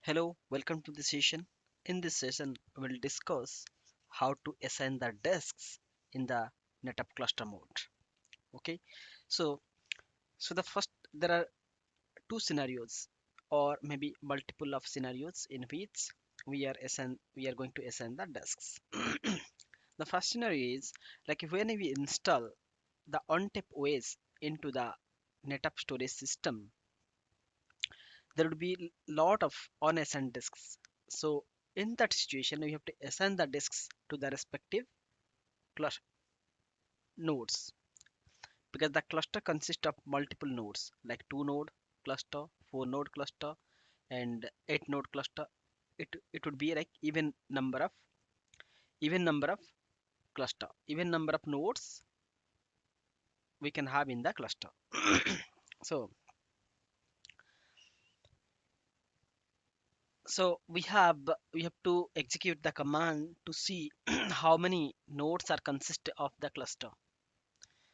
Hello, welcome to the session. In this session, we'll discuss how to assign the desks in the Netapp cluster mode. Okay, so the first there are two scenarios or maybe multiple of scenarios in which we are going to assign the desks. The first scenario is like when we install the ONTAP OS into the Netapp storage system, there would be lot of unassigned disks. So in that situation, we have to assign the disks to the respective cluster nodes because the cluster consists of multiple nodes like two node cluster, four node cluster, and eight node cluster. It would be like even number of cluster, even number of nodes we can have in the cluster. so we have to execute the command to see how many nodes are consist of the cluster.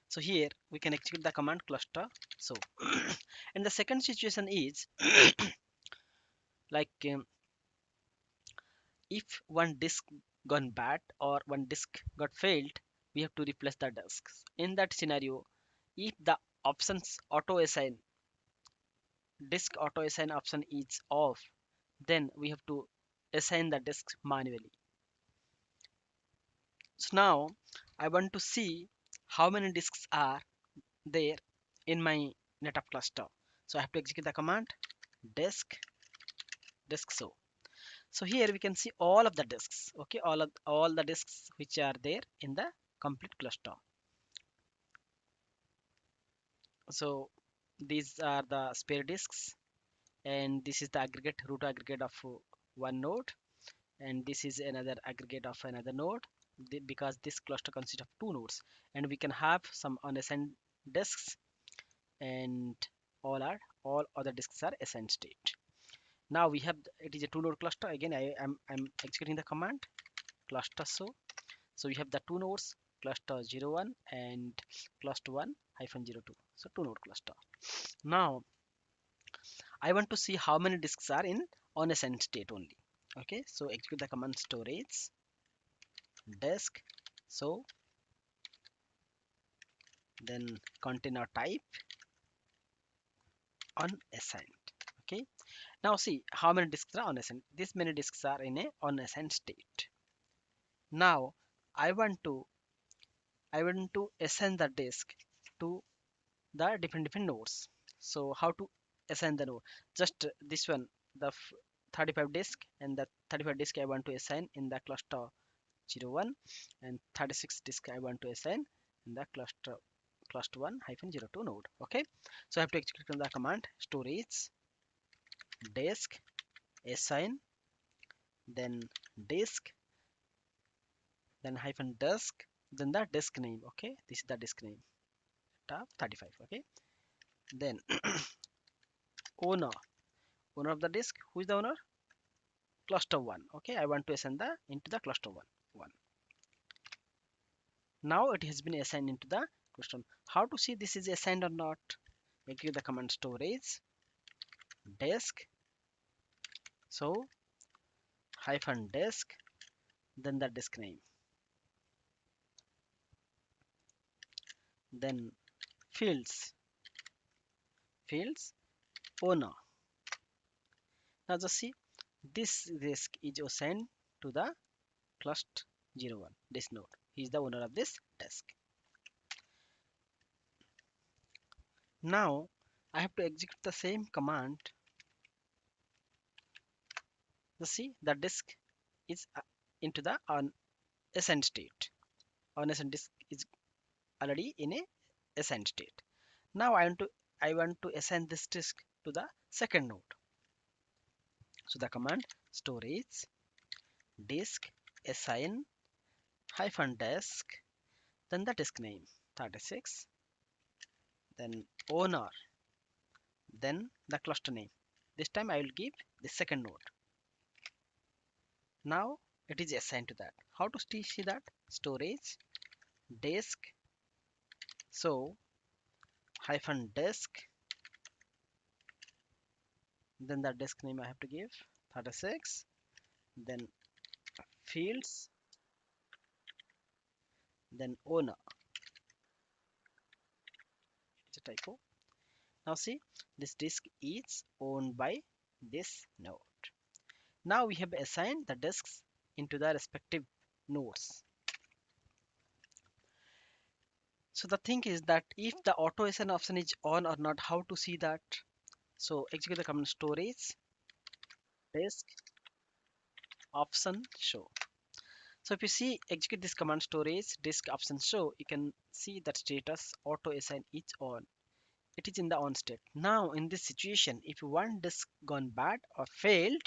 So here we can execute the command cluster. So and the second situation is like if one disk gone bad or one disk got failed, we have to replace the disks. In that scenario, if the options auto assign disk auto assign option is off, then we have to assign the disks manually. So now I want to see how many disks are there in my NetApp cluster. So I have to execute the command disk so. So here we can see all of the disks. Okay, all the disks which are there in the complete cluster. So these are the spare disks, and this is the aggregate root aggregate of one node, and this is another aggregate of another node. Because this cluster consists of two nodes, and we can have some unassigned disks, and all other disks are assigned state. Now we have it is a two node cluster. Again, I'm executing the command cluster so we have the two nodes cluster 01 and cluster 1 hyphen 02. So two node cluster. Now I want to see how many disks are in unassigned state only. Okay, so execute the command storage disk so, then container type unassigned. Okay, now see how many disks are unassigned. This many disks are in a unassigned state. Now I want to I want to assign the disk to the different nodes. So how to assign the node? Just this one, the 35 disk, and the 35 disk I want to assign in the cluster 01, and 36 disk I want to assign in the cluster 1 hyphen 02 node. Okay, so I have to execute the command storage disk assign, then disk, then hyphen disk, then the disk name. Okay, this is the disk name tab 35. Okay, then owner owner of the disk. Who is the owner? Cluster 1. Okay, I want to assign the into the cluster 1. Now it has been assigned into the cluster 1. How to see this is assigned or not? Execute the command storage disk so hyphen disk, then the disk name, then fields owner. Now just see this disk is assigned to the cluster 01, this node. He is the owner of this disk. Now I have to execute the same command. Just see the disk is into the unassigned state. Unassigned disk is already in a assigned state. Now I want to assign this disk to the second node. So the command storage disk assign hyphen disk, then the disk name 36, then owner, then the cluster name. This time I will give the second node. Now it is assigned to that. How to see that? Storage disk so hyphen disk, then the disk name I have to give. 36, then fields, then owner. It's a typo. Now see, this disk is owned by this node. Now we have assigned the disks into the respective nodes. So the thing is that if the auto assign option is on or not, how to see that? So execute the command storage disk option show. So if you see execute this command storage disk option show, you can see that status auto assign is on. It is in the on state. Now in this situation, if one disk gone bad or failed,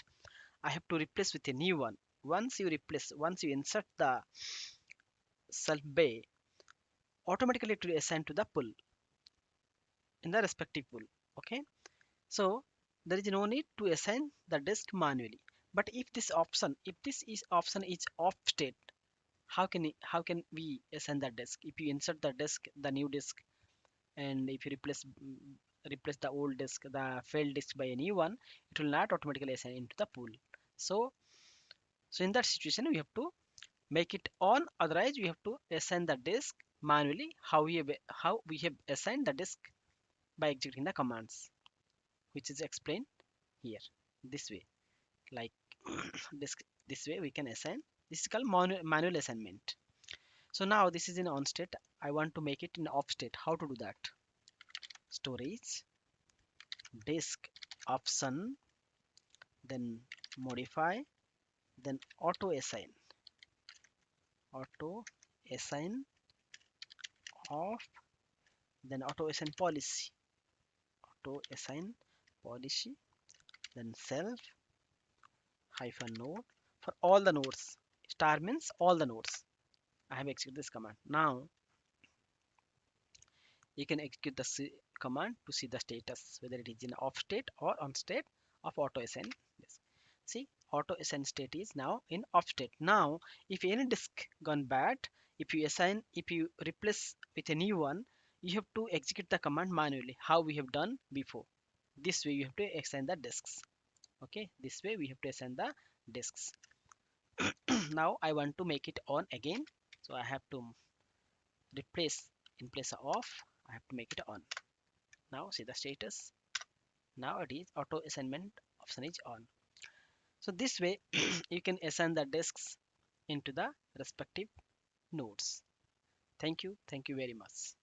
I have to replace with a new one. Once you insert the self bay, automatically it will assign to the pool in the respective pool. Okay, so there is no need to assign the disk manually. But if this is option is off state, how can we assign the disk? If you insert the disk, the new disk, and if you replace the old disk, the failed disk by a new one, it will not automatically assign into the pool. So in that situation, we have to make it on. Otherwise, we have to assign the disk manually. How we have assigned the disk by executing the commands, which is explained here. This way, like disk, this way we can assign. This is called manual assignment. So now this is in on state. I want to make it in off state. How to do that? Storage disk option, then modify, then auto assign off, then auto assign policy, auto assign policy, then self hyphen node for all the nodes. Star means all the nodes. I have executed this command. Now you can execute the command to see the status, whether it is in off state or on state of auto assign. Yes. See, auto assign state is now in off state. Now, if any disk gone bad, if you replace with a new one, you have to execute the command manually, how we have done before. This way you have to assign the disks. Okay, this way we have to assign the disks. Now I want to make it on again, so I have to replace in place of off. I have to make it on. Now see the status. Now it is auto assignment option is on. So this way you can assign the disks into the respective nodes. Thank you very much.